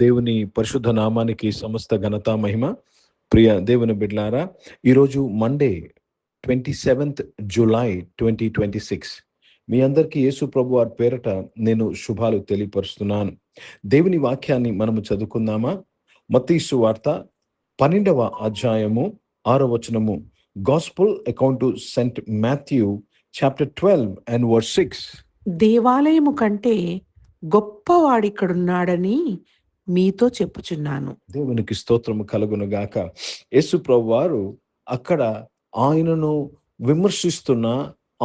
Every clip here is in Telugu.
దేవుని పరిశుద్ధ నామానికి సమస్త ఘనత మహిమ. ప్రియ దేవుని బిడ్డలారా, ఈరోజు మండే 27th జూలై 2026. మీ అందరికీ యేసు ప్రభు వారి పేరట నేను శుభాలు తెలియపరుస్తున్నాను. దేవుని వాక్యాన్ని మనము చదువుకుందామా? మత్తయి సువార్త 12వ అధ్యాయము 6వ వచనము. Gospel account to Saint Matthew chapter 12 and verse 6. దేవాలయము కంటే గొప్పవాడిక్కడున్నాడని మీతో చెప్పుచున్నాను. దేవునికి స్తోత్రము కలుగును గాక. యేసు ప్రభు వారు అక్కడ ఆయనను విమర్శిస్తున్న,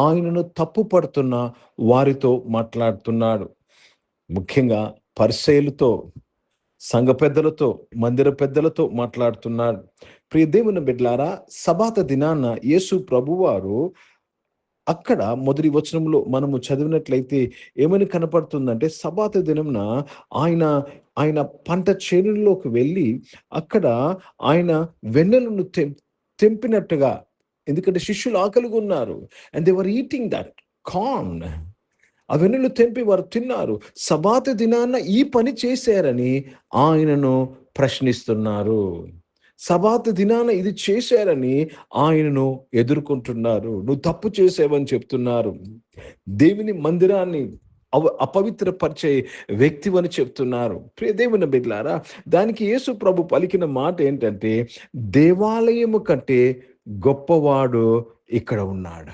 ఆయనను తప్పు పడుతున్న వారితో మాట్లాడుతున్నాడు. ముఖ్యంగా పరిసయ్యులతో, సంఘ పెద్దలతో, మందిర పెద్దలతో మాట్లాడుతున్నాడు. ప్రియ దేవుని బిడ్డలారా, సబాత దినాన యేసు ప్రభువారు అక్కడ మొదటి వచనంలో మనము చదివినట్లయితే ఏమని కనపడుతుందంటే, సబాత దినంన ఆయన ఆయన పంట చేనుల్లోకి వెళ్ళి అక్కడ ఆయన వెన్నెలను తెంపినట్టుగా, ఎందుకంటే శిష్యులు ఆకలిగా ఉన్నారు, and they were eating that corn. ఆ వెన్నెలు తెంపి వారు తిన్నారు. సబాత దినాన ఈ పని చేశారని ఆయనను ప్రశ్నిస్తున్నారు. సబాత దినాన ఇది చేశారని ఆయనను ఎదుర్కొంటున్నారు. నువ్వు తప్పు చేసావని చెప్తున్నారు. దేవుని మందిరాన్ని అపవిత్రపరిచే వ్యక్తివని చెప్తున్నారు. ప్రియ దేవుని బిడ్డలారా, దానికి యేసు ప్రభు పలికిన మాట ఏంటంటే, దేవాలయము కంటే గొప్పవాడు ఇక్కడ ఉన్నాడు.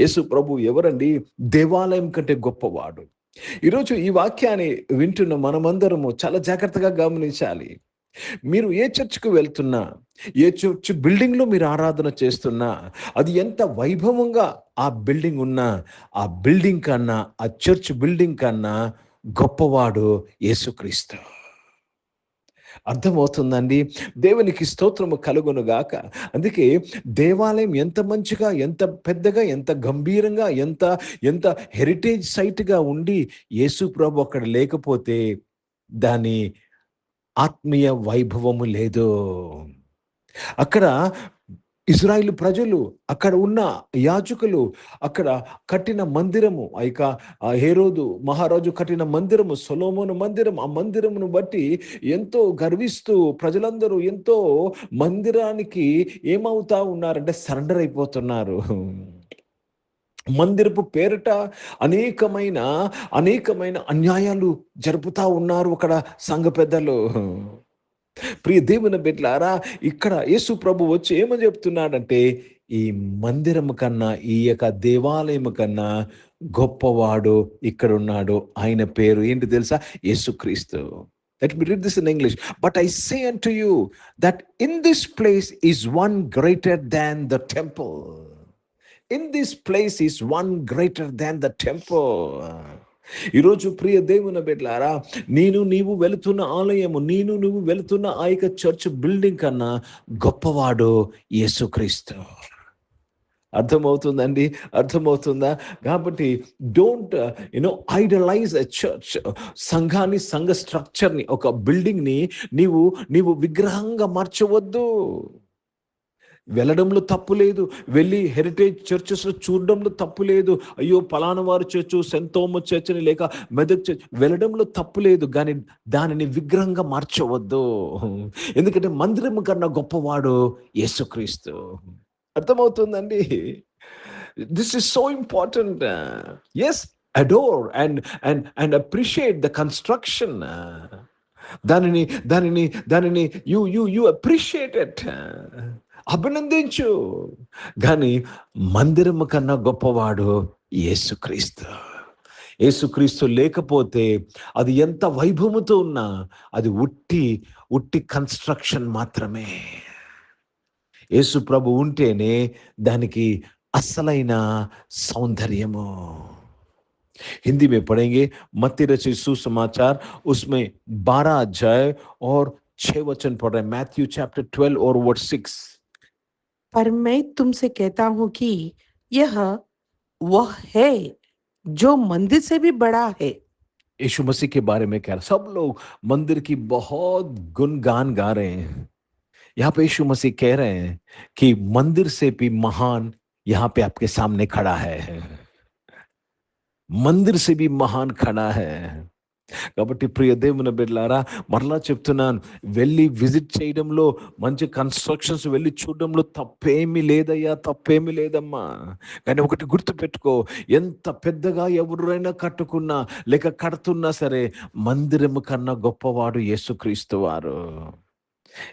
యేసు ప్రభు ఎవరండి? దేవాలయం కంటే గొప్పవాడు. ఈరోజు ఈ వాక్యాన్ని వింటున్న మనమందరము చాలా జాగ్రత్తగా గమనించాలి. మీరు ఏ చర్చ్కు వెళ్తున్నా, ఏ చర్చ్ బిల్డింగ్లో మీరు ఆరాధన చేస్తున్నా, అది ఎంత వైభవంగా ఆ బిల్డింగ్ ఉన్నా, ఆ బిల్డింగ్ కన్నా, ఆ చర్చ్ బిల్డింగ్ కన్నా గొప్పవాడు యేసుక్రీస్తు. అర్థమవుతుందండి? దేవునికి స్తోత్రము కలుగును గాక. అందుకే దేవాలయం ఎంత మంచిగా, ఎంత పెద్దగా, ఎంత గంభీరంగా, ఎంత హెరిటేజ్ సైట్గా ఉండి యేసు ప్రభు అక్కడ లేకపోతే దాని ఆత్మీయ వైభవము లేదు. అక్కడ ఇజ్రాయిల్ ప్రజలు, అక్కడ ఉన్న యాజకులు, అక్కడ కట్టిన మందిరము, హేరోదు మహారాజు కట్టిన మందిరము, సొలొమోను మందిరం, ఆ మందిరమును బట్టి ఎంతో గర్విస్తూ ప్రజలందరూ ఎంతో మందిరానికి ఏమవుతా ఉన్నారంటే సరెండర్ అయిపోతున్నారు. మందిరపు పేరిట అనేకమైన అన్యాయాలు జరుపుతా ఉన్నారు అక్కడ సంఘ పెద్దలు. ప్రియ దేవుని బిడ్డలారా, ఇక్కడ యేసు ప్రభు వచ్చి ఏమని చెప్తున్నాడంటే, ఈ మందిరము కన్నా, ఈ యొక్క దేవాలయము కన్నా గొప్పవాడు ఇక్కడ ఉన్నాడు. ఆయన పేరు ఏంటి తెలుసా? యేసుక్రీస్తు. Let me read this in English. But I say unto you that in this place is one greater than the temple. In this place is one greater than the temple. ఈరోజు ప్రియ దేవుని బిడ్డలారా, నీవు వెళుతున్న ఆలయము, నువ్వు వెళుతున్న ఆ యొక్క చర్చ్ బిల్డింగ్ కన్నా గొప్పవాడు యేసుక్రీస్తు. అర్థమవుతుందండి? అర్థమవుతుందా? కాబట్టి డోంట్ ఐడలైజ్ ఎ చర్చ్. సంఘాన్ని, సంఘ స్ట్రక్చర్ని, ఒక బిల్డింగ్ని నీవు విగ్రహంగా మార్చవద్దు. వెళ్ళడంలో తప్పు లేదు, వెళ్ళి హెరిటేజ్ చర్చెస్లో చూడడంలో తప్పు లేదు. అయ్యో పలానా వారు చర్చు, సెయింట్ థామస్ చర్చ్ అని, లేక మెదక్ చర్చ్, వెళ్ళడంలో తప్పు లేదు. కానీ దానిని విగ్రహంగా మార్చవద్దు. ఎందుకంటే మందిరం కన్నా గొప్పవాడు యేసుక్రీస్తు. అర్థమవుతుందండి? This is so important. Yes, adore and appreciate the construction. దానిని యు అప్రిషియేట్ ఇట్, అభినందించు. కానీ మందిరము కన్నా గొప్పవాడు యేసుక్రీస్తు. యేసుక్రీస్తు లేకపోతే అది ఎంత వైభవముతో ఉన్నా అది ఉట్టి కన్స్ట్రక్షన్ మాత్రమే. యేసు ప్రభు ఉంటేనే దానికి అసలైన సౌందర్యము. हिंदी में पढ़ेंगे मत्ती रचित सुसमाचार, उसमें 12 अध्याय और 6 वचन पढ़ रहे हैं. मैथ्यू चैप्टर 12 और वर्स 6. पर मैं तुमसे कहता हूं कि यह वह है जो मंदिर से भी बड़ा है. यीशु मसीह के बारे में कह रहा. सब लोग मंदिर की बहुत गुणगान गा रहे हैं. यहाँ पे यीशु मसीह कह रहे हैं कि मंदिर से भी महान यहाँ पे आपके सामने खड़ा है. मंदिर से भी महान खड़ा है. కాబట్టి ప్రియ దేవుని బిడ్డలారా, మరలా చెప్తున్నాను, వెళ్ళి విజిట్ చేయడంలో, మంచి కన్స్ట్రక్షన్స్ వెళ్ళి చూడడంలో తప్పేమీ లేదయ్యా, తప్పేమీ లేదమ్మా. కానీ ఒకటి గుర్తుపెట్టుకో, ఎంత పెద్దగా ఎవరైనా కట్టుకున్నా లేక కడుతున్నా సరే, మందిరము కన్నా గొప్పవాడు యేసుక్రీస్తు వారు.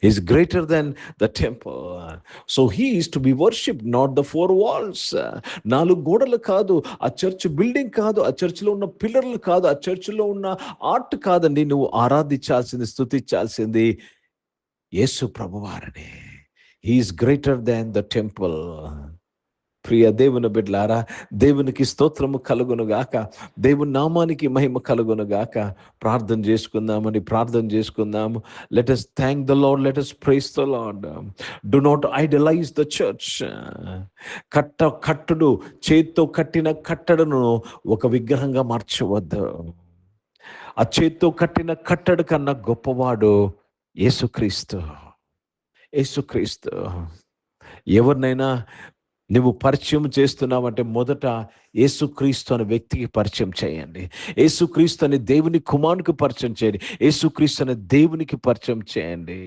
Is greater than the temple. So he is to be worshipped, not the four walls. నాలుగు గోడలు కాదు, ఆ చర్చ్ బిల్డింగ్ కాదు, ఆ చర్చిలో ఉన్న పిల్లర్లు కాదు, ఆ చర్చిలో ఉన్న ఆర్ట్ కాదండి. నువ్వు ఆరాధించాల్సింది, స్తుతించాల్సింది యేసు ప్రభువారని. He is greater than the temple. ప్రియ దేవుని బిడ్డలారా, దేవునికి స్తోత్రము కలుగునుగాక, దేవుని నామానికి మహిమ కలుగునుగాక. ప్రార్థన చేసుకుందాము. Let us thank the lord, let us praise the lord. Do not idolize the church. కట్టుడు, చేత్తో కట్టిన కట్టడను ఒక విగ్రహంగా మార్చవద్దు. ఆ చేత్తో కట్టిన కట్టడ కన్నా గొప్పవాడు యేసుక్రీస్తు. ఎవరినైనా నువ్వు పరిచయం చేస్తున్నావంటే మొదట యేసుక్రీస్తు అనే వ్యక్తికి పరిచయం చేయండి. యేసుక్రీస్తు అనే దేవుని కుమారునికి పరిచయం చేయండి. యేసుక్రీస్తు అనే దేవునికి పరిచయం చేయండి.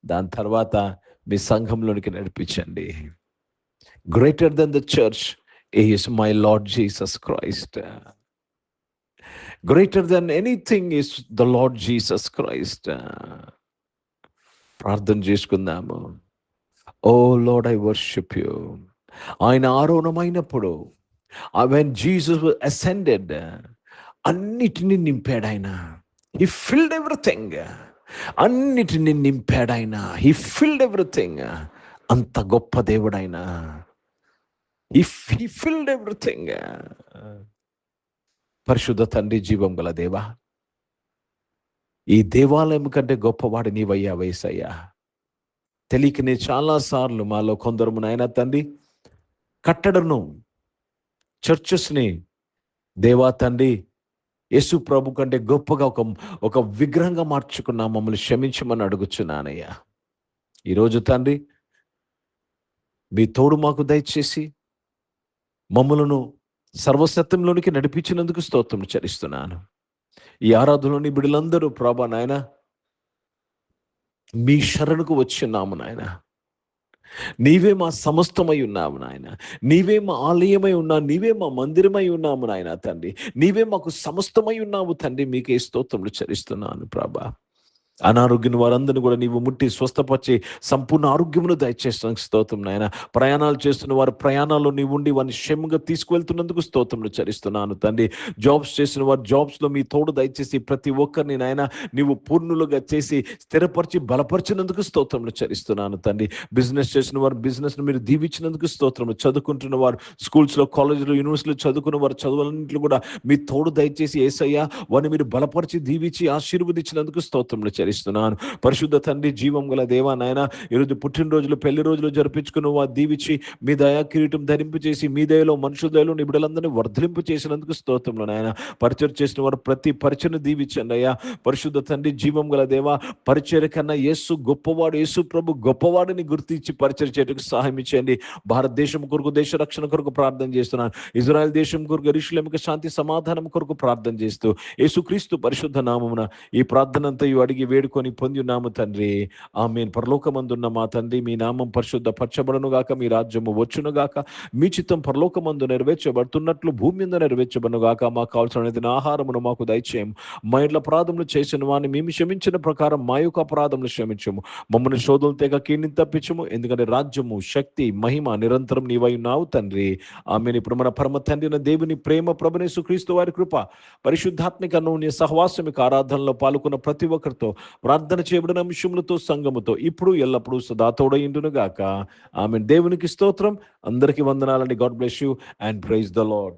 దాని తర్వాత మీ సంఘంలోనికి నడిపించండి. Greater than the church is my lord Jesus Christ. Greater than anything is the lord Jesus Christ. ప్రార్థన చేసుకుందాము. ఓ లార్డ్, ఐ వర్షిప్ యూ. ఆయన ఆరోహణమైనప్పుడు, when Jesus was ascended, అన్నిటినీ నింపాడు ఆయన. He filled everything. అన్నిటినీ నింపాడు ఆయన. He filled everything. అంత గొప్ప దేవుడు ఆయన. He filled everything. పరిశుద్ధ తండ్రి, జీవం గల దేవా, ఈ దేవాలయం కంటే గొప్పవాడు నీవయ్యా యేసయ్యా. తెలియకనే చాలాసార్లు మాలో కొందరు నాయన తండ్రి కట్టడను, చర్చెస్ని దేవా తండ్రి యేసు ప్రభు కంటే గొప్పగా ఒక విగ్రహంగా మార్చుకున్నా, మమ్మల్ని క్షమించమని అడుగుచున్నానయ్యా. ఈరోజు తండ్రి మీ తోడు మాకు దయచేసి మమ్మలను సర్వసత్యంలోనికి నడిపించినందుకు స్తోత్రం చెల్లిస్తున్నాను. ఈ ఆరాధనలోని బిడ్డలందరూ ప్రభా నాయన మీ శరణుకు వచ్చిన్నాము నాయన. నీవే మా సమస్తమై ఉన్నాము నాయన. నీవే మా ఆలయమై ఉన్నావు, నీవే మా మందిరమై ఉన్నాము నాయన తండ్రి. నీవే మాకు సమస్తమై ఉన్నావు తండ్రి. మీకే స్తోత్రములు చెల్లిస్తున్నాను ప్రభా. అనారోగ్యం వారందరినీ కూడా నీవు ముట్టి స్వస్థపరిచి సంపూర్ణ ఆరోగ్యమును దయచేస్తున్నాను స్తోత్రం నాయన. ప్రయాణాలు చేస్తున్న వారు ప్రయాణాల్లో నీవు ఉండి వారిని క్షేమంగా తీసుకువెళ్తున్నందుకు స్తోత్రములు చెల్లిస్తున్నాను తండ్రి. జాబ్స్ చేసిన వారు జాబ్స్లో మీ తోడు దయచేసి ప్రతి ఒక్కరిని నాయన నీవు పూర్ణులుగా చేసి స్థిరపరిచి బలపరిచినందుకు స్తోత్రములు చెల్లిస్తున్నాను తండ్రి. బిజినెస్ చేసిన వారు బిజినెస్ను మీరు దీవించినందుకు స్తోత్రములు. చదువుకుంటున్న వారు స్కూల్స్లో, కాలేజీలో, యూనివర్సిటీలో చదువుకున్న వారు చదువులన్నింటిలో కూడా మీ తోడు దయచేసి యేసయ్యా వారిని మీరు బలపరిచి దీవించి ఆశీర్వదించినందుకు స్తోత్రములు చెల్లిస్తున్నాను. పరిశుద్ధ తండ్రి, జీవం గల దేవా నాయన, ఈరోజు పుట్టినరోజులు, పెళ్లి రోజులు జరిపించుకున్న వారు దీవించి మీ దయా కిరీటం ధరింపు చేసి మీ దయలో, మనుషుల దయలో నీ బిడ్డలందరినీ వర్ధలింపు చేసినందుకు స్తోత్రములు నాయన. పరిచయం చేసిన వారు ప్రతి పరిచయను దీవించండి అయ్యా. పరిశుద్ధ తండ్రి, జీవం గల దేవా, పరిచర్య కన్నా యేసు గొప్పవాడు, యేసు ప్రభు గొప్పవాడిని గుర్తించి పరిచయం చేయడానికి సహాయం ఇచ్చేయండి. భారతదేశం కొరకు, దేశ రక్షణ కొరకు ప్రార్థన చేస్తున్నాను. ఇజ్రాయెల్ దేశం కొరకు, యెరూషలేముకు శాంతి సమాధానం కొరకు ప్రార్థన చేస్తూ యేసుక్రీస్తు పరిశుద్ధ నామమున ఈ ప్రార్థన అంతా అడిగి వేడుకొని పొంది ఉన్నాము తండ్రి. ఆమేన్. పరలోకమందున్న మా తండ్రి, మీ నామం పరిశుద్ధ పరచబడును గాక, మీ రాజ్యము వచ్చును గాక, మీ చిత్తం పరలోకమందు నెరవేర్చబడుతున్నట్లు భూమి మీద నెరవేర్చబడును గాక. మాకు కావాల్సిన ఆహారమును మాకు దయచేయం. మా ఇంట్లో అపరాధములు చేసిన వారిని మేము క్షమించిన ప్రకారం మా యొక్క అపరాధములు క్షమించము. మమ్మల్ని శోధనలు తెగ కీడిని తప్పించము. ఎందుకంటే రాజ్యము, శక్తి, మహిమ నిరంతరం నీవై ఉన్నావు తండ్రి. ఆమేన్. ఇప్పుడు మన పరమ తండ్రి దేవుని ప్రేమ, ప్రభువైన యేసుక్రీస్తు వారి కృప, పరిశుద్ధాత్మిక అన్యోన్య సహవాసమిక ఆరాధనలో పాల్గొన్న ప్రతి ఒక్కరితో, ప్రార్థన చేయబడిన అంశములతో, సంఘముతో ఇప్పుడు ఎల్లప్పుడూ సదా తోడైండును గాక. ఆమేన్. దేవునికి స్తోత్రం. అందరికీ వందనాలండి. God bless you and praise the lord.